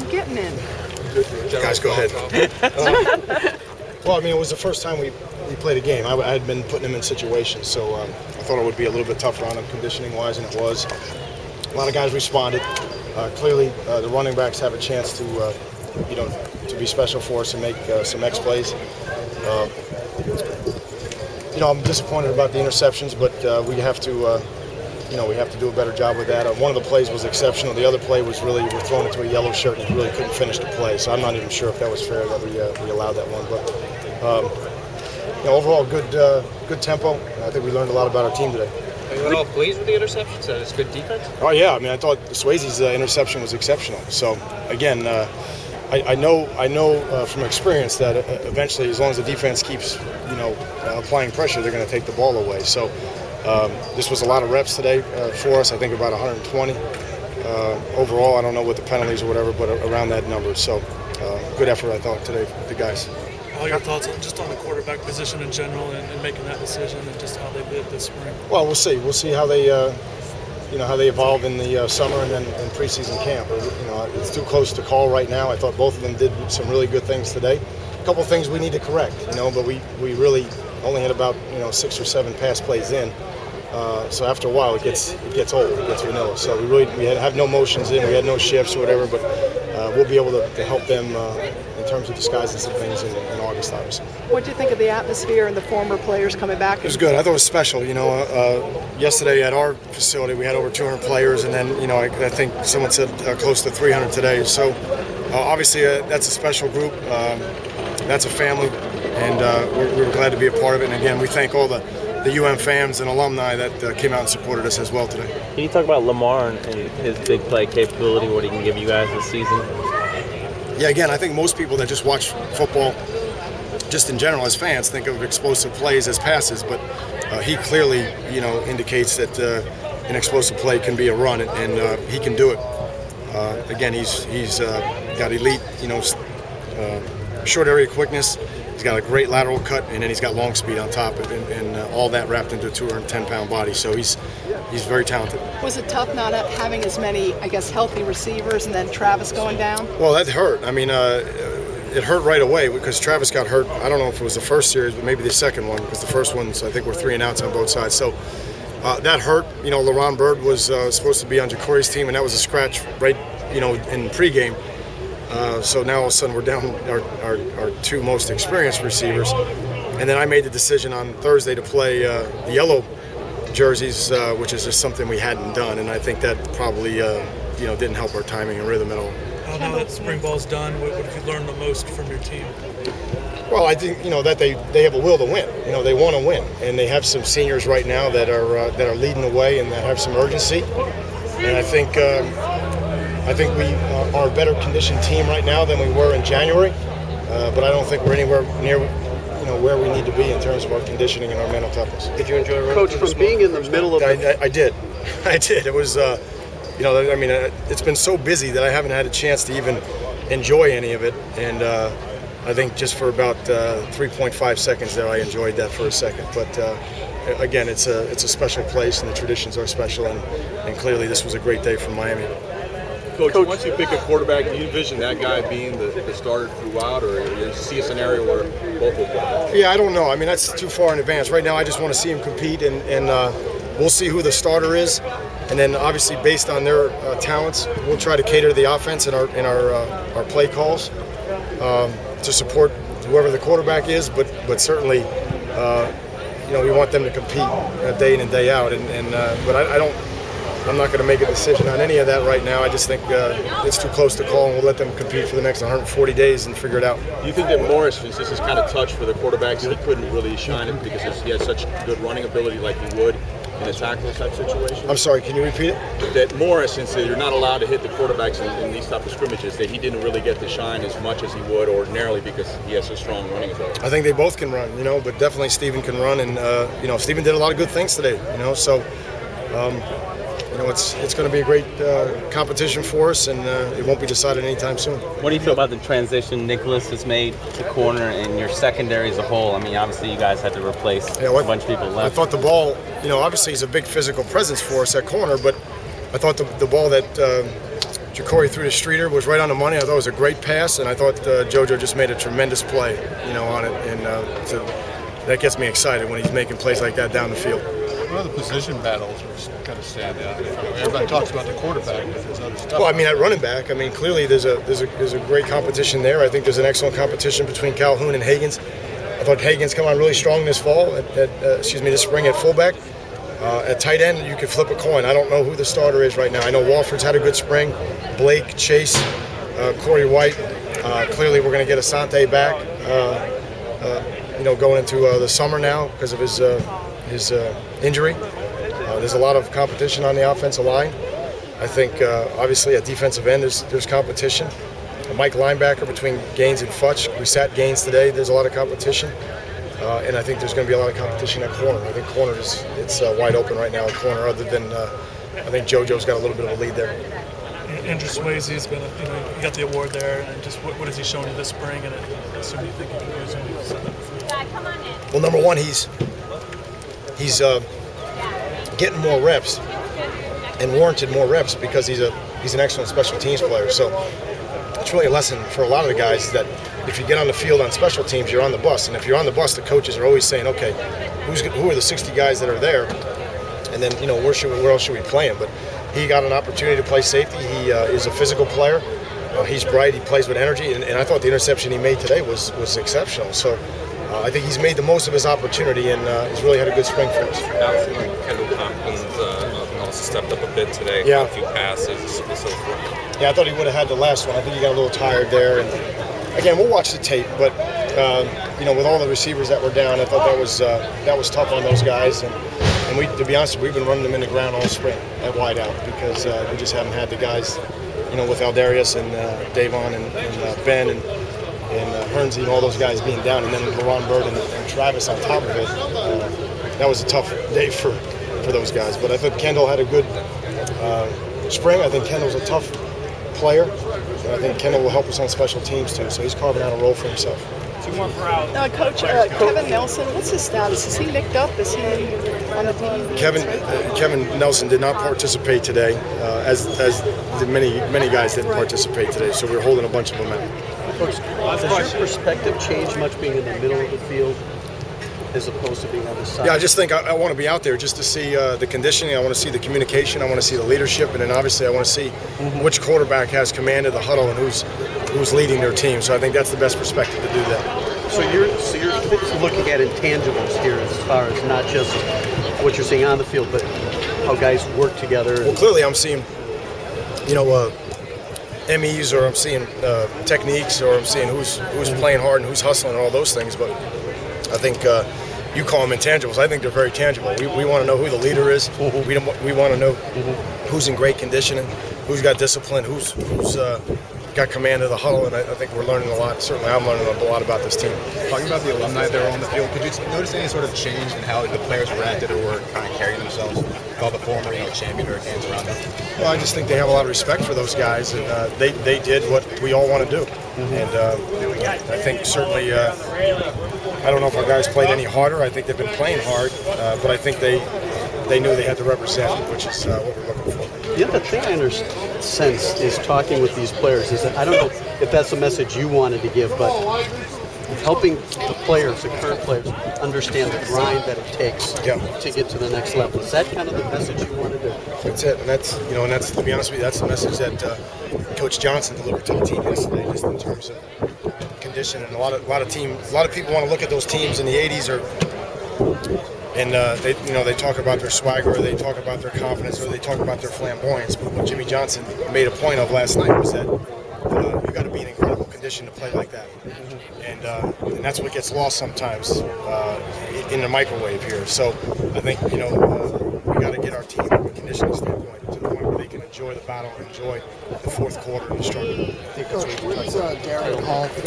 getting in? Guys, go ahead. Well, I mean, it was the first time we played a game. I had been putting him in situations, so I thought it would be a little bit tougher on him conditioning-wise, and it was. A lot of guys responded. Clearly, the running backs have a chance to, to be special for us and make some X plays. I'm disappointed about the interceptions, but we have to. We have to do a better job with that. One of the plays was exceptional. The other play was really, we're throwing it to a yellow shirt and he really couldn't finish the play. So I'm not even sure if that was fair that we allowed that one. But overall, good tempo. I think we learned a lot about our team today. Are you all pleased with the interceptions? It's good defense? Oh yeah, I mean, I thought Swayze's interception was exceptional. So again, I know from experience that eventually, as long as the defense keeps applying pressure, they're going to take the ball away. So. This was a lot of reps today for us. I think about 120 overall. I don't know what the penalties or whatever, but around that number. So good effort, I thought, today for the guys. All your thoughts just on the quarterback position in general and making that decision and just how they did this spring? Well, we'll see. We'll see how they, how they evolve in the summer and then in preseason camp. It's too close to call right now. I thought both of them did some really good things today. A couple of things we need to correct, but we really only had about 6 or 7 pass plays in. So after a while, it gets old, it gets vanilla. So we have no motions in, we had no shifts or whatever, but we'll be able to help them in terms of disguising some things in August, obviously. What do you think of the atmosphere and the former players coming back? It was good. I thought it was special. Yesterday at our facility, we had over 200 players, and then I think someone said close to 300 today. So obviously that's a special group. That's a family, and we're glad to be a part of it. And again, we thank all the fans and alumni that came out and supported us as well today. Can you talk about Lamar and his big play capability, what he can give you guys this season? Yeah, again, I think most people that just watch football, just in general as fans, think of explosive plays as passes, but he clearly, indicates that an explosive play can be a run, and he can do it. Again, he's got elite, short area quickness. He's got a great lateral cut, and then he's got long speed on top of it, and all that wrapped into a 210-pound body. So he's very talented. Was it tough not having as many, healthy receivers and then Travis going down? Well, that hurt. I mean, it hurt right away because Travis got hurt. I don't know if it was the first series, but maybe the second one, because the first ones, I think, were 3 and outs on both sides. So that hurt. LaRon Bird was supposed to be on Jacory's team, and that was a scratch right, in pregame. So now all of a sudden we're down our 2 most experienced receivers. And then I made the decision on Thursday to play the yellow jerseys, which is just something we hadn't done. And I think that probably didn't help our timing and rhythm at all. Now that spring ball's done, what have you learned the most from your team? Well, I think that they have a will to win. They want to win, and they have some seniors right now that are leading the way and that have some urgency. And I think we are a better conditioned team right now than we were in January, but I don't think we're anywhere near where we need to be in terms of our conditioning and our mental toughness. Did you enjoy Coach, from being in the middle of I did. It was, it's been so busy that I haven't had a chance to even enjoy any of it, and I think just for about 3.5 seconds there, I enjoyed that for a second. But again, it's a special place, and the traditions are special, and clearly this was a great day for Miami. Coach, once you pick a quarterback, do you envision that guy being the starter throughout, or do you see a scenario where both will play? Yeah, I don't know. I mean, that's too far in advance. Right now, I just want to see him compete, and we'll see who the starter is. And then, obviously, based on their talents, we'll try to cater to the offense in our play calls to support whoever the quarterback is. But certainly, we want them to compete day in and day out. But I don't. I'm not going to make a decision on any of that right now. I just think it's too close to call, and we'll let them compete for the next 140 days and figure it out. Do you think that Morris, since this is kind of touch for the quarterbacks, he couldn't really shine it because he has such good running ability like he would in a tackle type situation? I'm sorry, can you repeat it? That Morris, since you're not allowed to hit the quarterbacks in these type of scrimmages, that he didn't really get to shine as much as he would ordinarily because he has a strong running ability. I think they both can run, but definitely Steven can run, and Steven did a lot of good things today, so. It's going to be a great competition for us, and it won't be decided anytime soon. What do you feel about the transition Nicholas has made to corner and your secondary as a whole? I mean, obviously you guys had to replace a bunch of people left. I thought the ball, obviously he's a big physical presence for us at corner, but I thought the ball that Jacory threw to Streeter was right on the money. I thought it was a great pass, and I thought JoJo just made a tremendous play, on it, and so that gets me excited when he's making plays like that down the field. What other position battles are kind of stand out? Everybody talks about the quarterback, but there's other stuff. Well, I mean, at running back, clearly there's a great competition there. I think there's an excellent competition between Calhoun and Higgins. I thought Higgins come on really strong this fall, this spring at fullback. At tight end, you could flip a coin. I don't know who the starter is right now. I know Walford's had a good spring. Blake, Chase, Corey White. Clearly, we're going to get Asante back. Going into the summer now because of his injury. There's a lot of competition on the offensive line. I think obviously at defensive end there's competition. Mike linebacker between Gaines and Futch. We sat Gaines today. There's a lot of competition. And I think there's going to be a lot of competition at corner. I think corner it's wide open right now at corner. Other than I think JoJo's got a little bit of a lead there. Andrew Swayze's been, he got the award there, and just what has he shown you this spring? And I assume you think he can use him. Well, number one, he's getting more reps and warranted more reps because he's an excellent special teams player. So it's really a lesson for a lot of the guys that if you get on the field on special teams, you're on the bus. And if you're on the bus, the coaches are always saying, okay, who are the 60 guys that are there? And then, where else should we play him? But he got an opportunity to play safety. He is a physical player. He's bright. He plays with energy. And I thought the interception he made today was exceptional. So I think he's made the most of his opportunity, and he's really had a good spring for us. Now, like Kendall Tompkins also stepped up a bit today. Yeah. A few passes. So Yeah, I thought he would have had the last one. I think he got a little tired there. And again, we'll watch the tape, but with all the receivers that were down, I thought that was tough on those guys. And we, to be honest, we've been running them in the ground all spring at wide out because we just haven't had the guys, with Aldarius and Davon and Ben and Hernsey and all those guys being down, and then LaRon Bird and Travis on top of it. That was a tough day for those guys. But I thought Kendall had a good spring. I think Kendall's a tough player, and I think Kendall will help us on special teams too. So he's carving out a role for himself. Coach Kevin Nelson, what's his status? Is he nicked up? Is he on the team? Kevin Nelson did not participate today, as many guys didn't participate today. So we're holding a bunch of them out. Coach, does your perspective change much being in the middle of the field as opposed to being on the side? Yeah, I just think I want to be out there just to see the conditioning. I want to see the communication. I want to see the leadership, and then obviously I want to see which quarterback has command of the huddle and who's leading their team. So I think that's the best perspective to do that. So you're looking at intangibles here as far as not just what you're seeing on the field, but how guys work together. Well, clearly I'm seeing, MEs, or I'm seeing techniques, or I'm seeing who's playing hard and who's hustling and all those things. But I think you call them intangibles. I think they're very tangible. We want to know who the leader is. We want to know who's in great condition, who's got discipline, who's got command of the huddle, and I think we're learning a lot. Certainly I'm learning a lot about this team. Talking about the alumni that were on the field, could you notice any sort of change in how the players reacted or were kind of carrying themselves with all the former champion Hurricanes around them? Well, I just think they have a lot of respect for those guys, and they did what we all want to do. And I think certainly, I don't know if our guys played any harder. I think they've been playing hard, but I think they knew they had to represent, which is what we're looking for. The other thing I sense is talking with these players is that I don't know if that's a message you wanted to give, but helping the players, the current players, understand the grind that it takes to get to the next level. Is that kind of the message you wanted to? That's it, and that's to be honest with you, that's the message that Coach Johnson delivered to the team yesterday, just in terms of condition. And a lot of people want to look at those teams in the '80s and they talk about their swagger, or they talk about their confidence, or they talk about their flamboyance. But what Jimmy Johnson made a point of last night was that you got to be in incredible condition to play like that, and that's what gets lost sometimes in the microwave here. So I think we got to get our team from a conditioning standpoint to the point where they can enjoy the battle, enjoy the fourth quarter and the struggle. Coach, what's Darren Hall fit